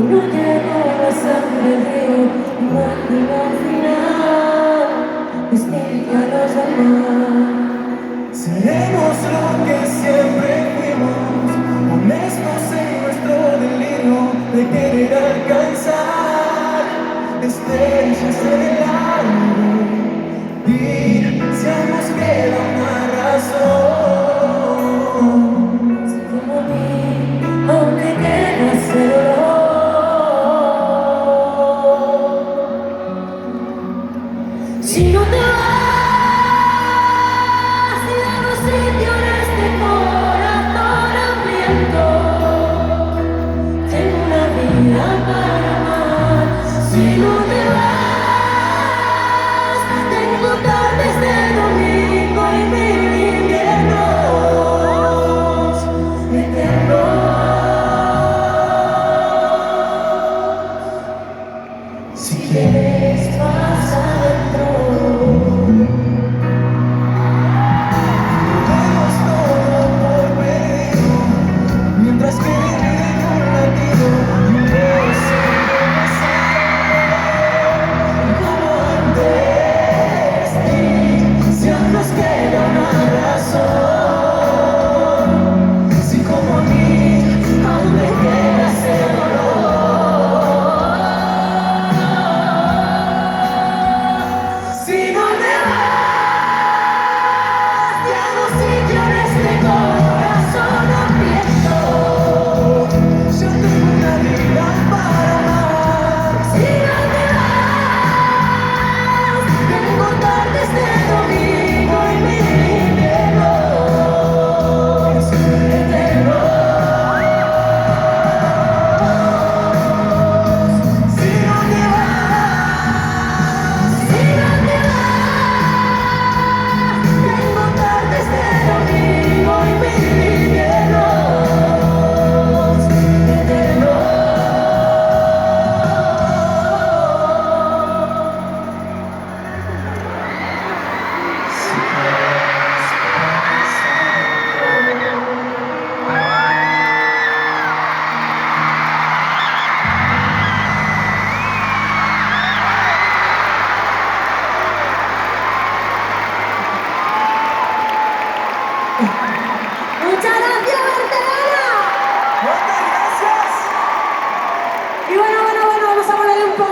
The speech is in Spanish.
no llegó la sangre al río, imagino al final, distinto a los demás. Seremos lo que siempre fuimos, honestos en nuestro delirio de querer alcanzar estrellas en el aire. Y si aún nos queda una razón, Si como a mí aún te queda ese dolor, si no te vas, dejo sitio en este corazón hambriento. Tengo una vida para amar. Si no te vas, tengo tardes de domingo y mil inviernos eternos. Si quieres más adentro, damos todo por perdido, mientras que vive un latido y un deseo como antes. Y si aún nos queda una razón, si como a mí aún me queda ese dolor. Si no te vas, te hago sitio en este corazón hambriento. Yo tengo una vida para amar. si no te vas, tengo tardes de domingo y mil inviernos eternos. Si no te vas, Si no te vas, tengo tardes de domingo y mil inviernos eternos. Muchas gracias, Barcelona. muchas gracias. Y bueno, vamos a ponerle un poco.